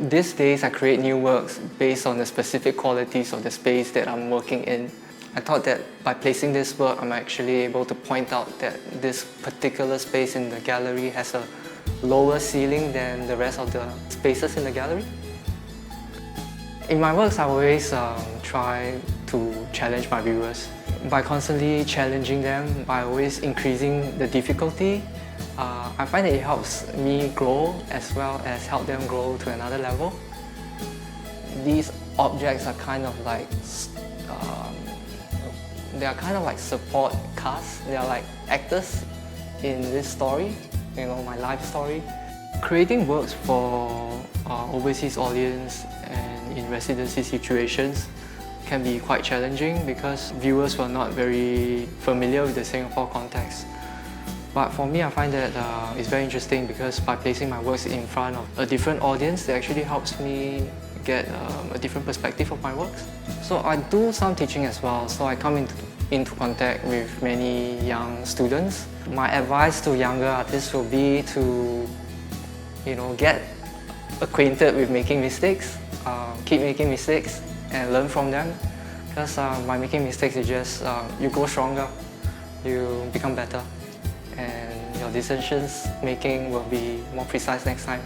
These days I create new works based on the specific qualities of the space that I'm working in. I thought that by placing this work, I'm actually able to point out that this particular space in the gallery has a lower ceiling than the rest of the spaces in the gallery. In my works, I always try to challenge my viewers. By constantly challenging them, by always increasing the difficulty, I find that it helps me grow as well as help them grow to another level. These objects are kind of like support cast. They are like actors in this story, my life story. Creating works for overseas audience and in residency situations can be quite challenging because viewers were not very familiar with the Singapore context. But for me, I find that it's very interesting because by placing my works in front of a different audience, it actually helps me get a different perspective of my works. So I do some teaching as well, so I come into contact with many young students. My advice to younger artists will be to get acquainted with making mistakes, keep making mistakes and learn from them. Because by making mistakes, you grow stronger, you become better, and your decisions making will be more precise next time.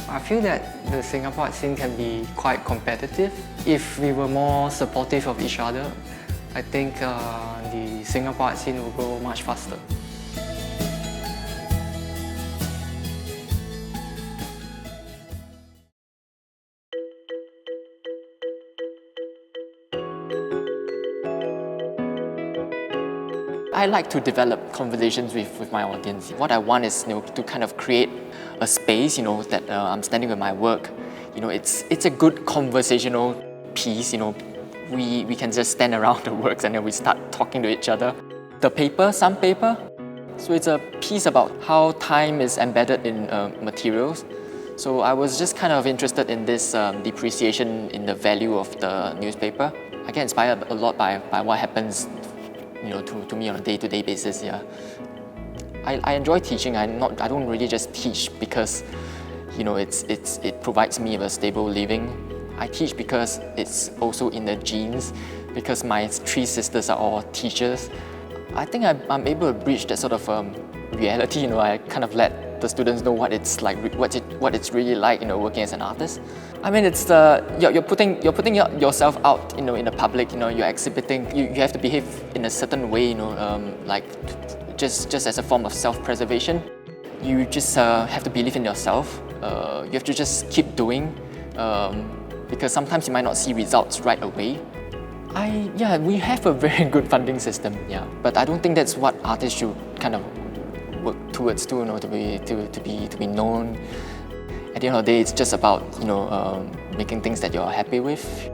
I feel that the Singapore art scene can be quite competitive. If we were more supportive of each other, I think the Singapore art scene will grow much faster. I like to develop conversations with my audience. What I want is to kind of create a space that I'm standing with my work. It's a good conversational piece. We can just stand around the works and then we start talking to each other. Some paper. So it's a piece about how time is embedded in materials. So I was just kind of interested in this depreciation in the value of the newspaper. I get inspired a lot by what happens to me on a day-to-day basis. Yeah, I enjoy teaching. I don't really just teach because it provides me with a stable living. I teach because it's also in the genes. Because my 3 sisters are all teachers, I think I'm able to bridge that sort of reality. I kind of let the students know what it's like, what it's really like, working as an artist. I mean, it's you're putting yourself out, in the public. You're exhibiting. You have to behave in a certain way, like just as a form of self-preservation. You just have to believe in yourself. You have to just keep doing, because sometimes you might not see results right away. We have a very good funding system. Yeah, but I don't think that's what artists should kind of work towards to be known. At the end of the day, it's just about making things that you're happy with.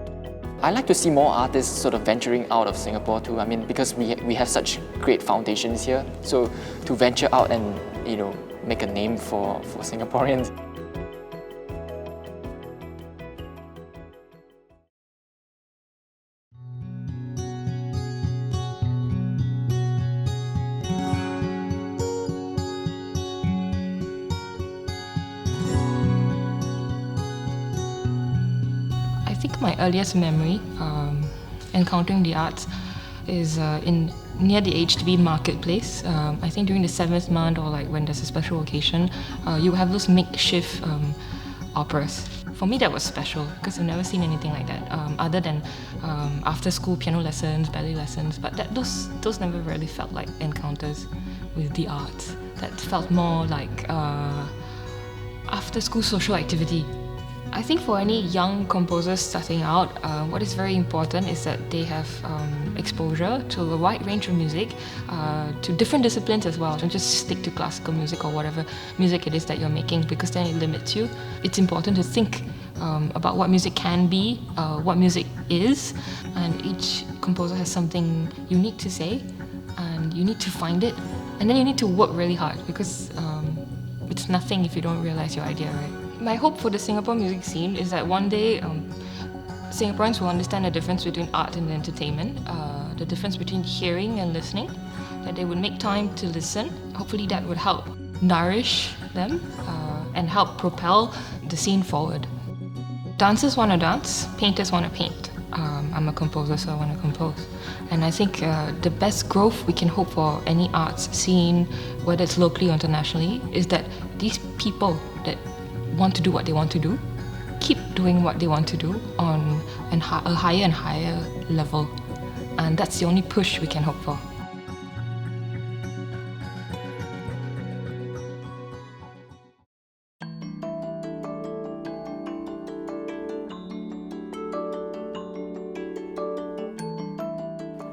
I like to see more artists sort of venturing out of Singapore too. I mean, because we have such great foundations here. So to venture out and make a name for Singaporeans. I think my earliest memory encountering the arts is near the HDB marketplace. I think during the 7th month or when there's a special occasion, you have those makeshift operas. For me, that was special because I've never seen anything like that other than after school piano lessons, ballet lessons. But those never really felt like encounters with the arts. That felt more like after school social activity. I think for any young composers starting out, what is very important is that they have exposure to a wide range of music, to different disciplines as well. Don't just stick to classical music or whatever music it is that you're making, because then it limits you. It's important to think about what music can be, what music is, and each composer has something unique to say, and you need to find it, and then you need to work really hard, because it's nothing if you don't realize your idea, right? My hope for the Singapore music scene is that one day Singaporeans will understand the difference between art and entertainment, the difference between hearing and listening, that they would make time to listen. Hopefully that would help nourish them and help propel the scene forward. Dancers want to dance, painters want to paint. I'm a composer, so I want to compose. And I think the best growth we can hope for any arts scene, whether it's locally or internationally, is that these people that want to do what they want to do, keep doing what they want to do on a higher and higher level. And that's the only push we can hope for.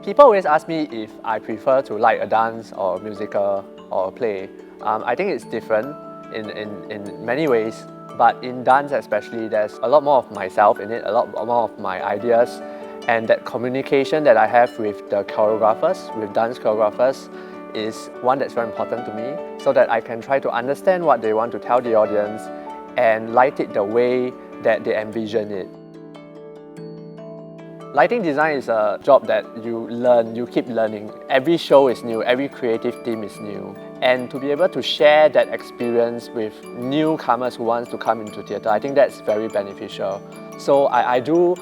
People always ask me if I prefer to like a dance or a musical or a play. I think it's different in many ways, but in dance especially, there's a lot more of myself in it, a lot more of my ideas, and that communication that I have with the choreographers, with dance choreographers, is one that's very important to me, so that I can try to understand what they want to tell the audience and light it the way that they envision it. Lighting design is a job that you learn, you keep learning. Every show is new, every creative team is new. And to be able to share that experience with newcomers who want to come into theatre, I think that's very beneficial. So I do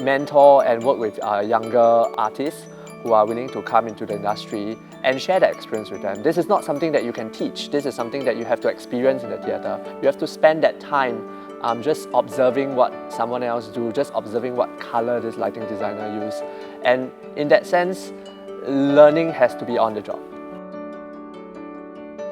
mentor and work with younger artists who are willing to come into the industry and share that experience with them. This is not something that you can teach. This is something that you have to experience in the theatre. You have to spend that time just observing what someone else do, just observing what color this lighting designer use. And in that sense, learning has to be on the job.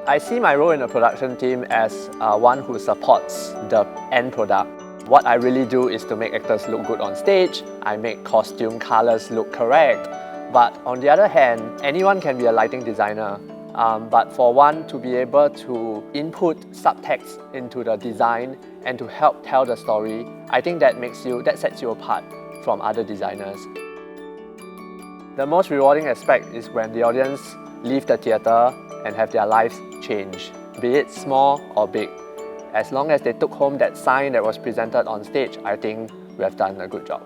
I see my role in the production team as one who supports the end product. What I really do is to make actors look good on stage. I make costume colors look correct. But on the other hand, anyone can be a lighting designer. But for one to be able to input subtext into the design and to help tell the story, I think that sets you apart from other designers. The most rewarding aspect is when the audience leave the theatre and have their lives change, be it small or big. As long as they took home that sign that was presented on stage, I think we have done a good job.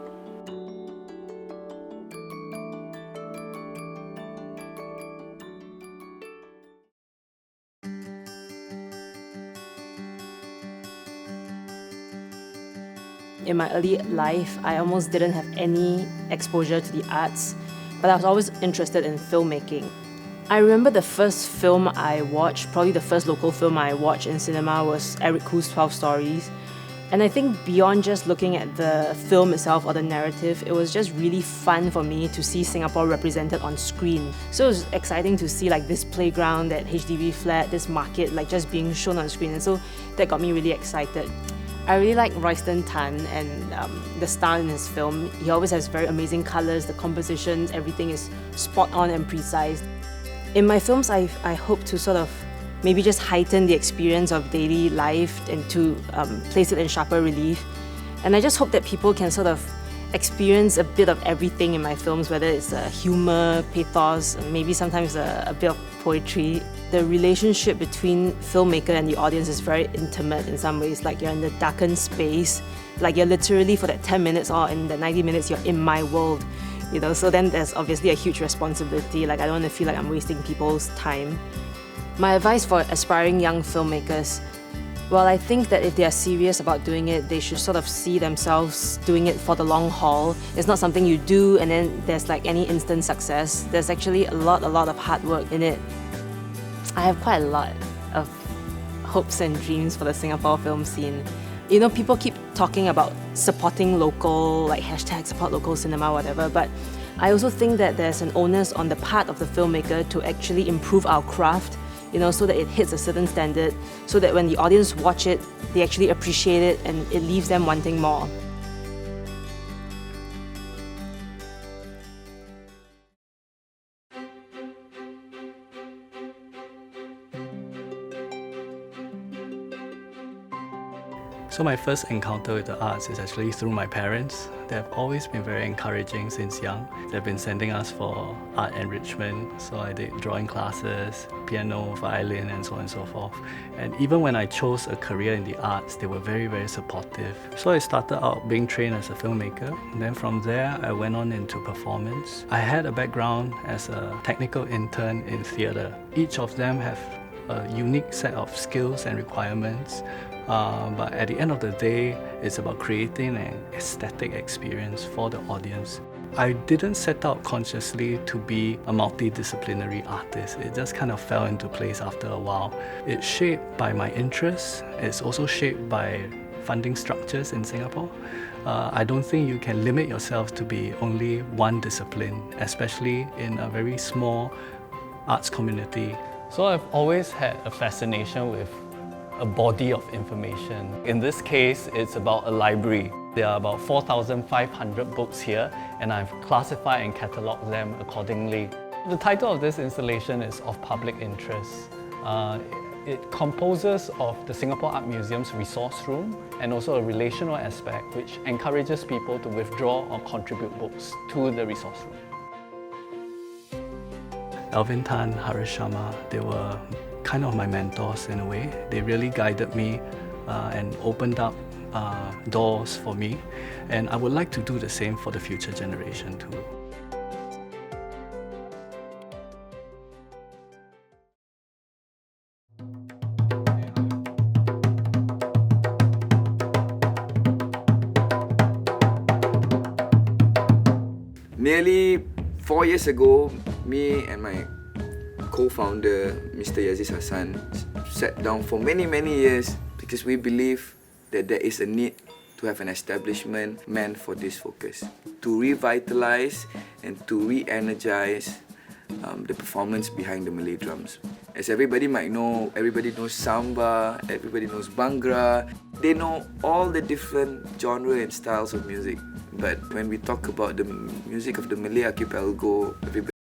In my early life, I almost didn't have any exposure to the arts, but I was always interested in filmmaking. I remember the first film I watched, probably the first local film I watched in cinema, was Eric Khoo's 12 Stories. And I think beyond just looking at the film itself or the narrative, it was just really fun for me to see Singapore represented on screen. So it was exciting to see like this playground, that HDB flat, this market like just being shown on screen. And so that got me really excited. I really like Royston Tan and the star in his film. He always has very amazing colours, the compositions, everything is spot on and precise. In my films, I hope to sort of maybe just heighten the experience of daily life and to place it in sharper relief. And I just hope that people can sort of experience a bit of everything in my films, whether it's humour, pathos, maybe sometimes a bit of poetry. The relationship between filmmaker and the audience is very intimate in some ways, like you're in the darkened space, like you're literally for that 10 minutes or in the 90 minutes, you're in my world. You know, so then there's obviously a huge responsibility, like I don't want to feel like I'm wasting people's time. My advice for aspiring young filmmakers, well, I think that if they are serious about doing it, they should sort of see themselves doing it for the long haul. It's not something you do and then there's like any instant success. There's actually a lot of hard work in it. I have quite a lot of hopes and dreams for the Singapore film scene. You know, people keep talking about supporting local, like hashtag support local cinema, whatever, but I also think that there's an onus on the part of the filmmaker to actually improve our craft, you know, so that it hits a certain standard, so that when the audience watch it, they actually appreciate it and it leaves them wanting more. So my first encounter with the arts is actually through my parents. They have always been very encouraging since young. They've been sending us for art enrichment, so I did drawing classes, piano, violin, and so on and so forth. And even when I chose a career in the arts, they were very supportive. So I started out being trained as a filmmaker, and then from there I went on into performance. I had a background as a technical intern in theatre. Each of them have a unique set of skills and requirements. But at the end of the day, it's about creating an aesthetic experience for the audience. I didn't set out consciously to be a multidisciplinary artist. It just kind of fell into place after a while. It's shaped by my interests. It's also shaped by funding structures in Singapore. I don't think you can limit yourself to be only one discipline, especially in a very small arts community. So I've always had a fascination with a body of information. In this case, it's about a library. There are about 4,500 books here, and I've classified and catalogued them accordingly. The title of this installation is Of Public Interest. It composes of the Singapore Art Museum's resource room and also a relational aspect which encourages people to withdraw or contribute books to the resource room. Alvin Tan, Harish Sharma, they were kind of my mentors in a way. They really guided me and opened up doors for me, and I would like to do the same for the future generation too. Nearly 4 years ago, me and my co-founder, Mr. Yaziz Hassan, sat down for many years because we believe that there is a need to have an establishment meant for this focus, to revitalize and to re-energize the performance behind the Malay drums. As everybody might know, everybody knows samba, everybody knows bhangra. They know all the different genre and styles of music. But when we talk about the music of the Malay archipelago, everybody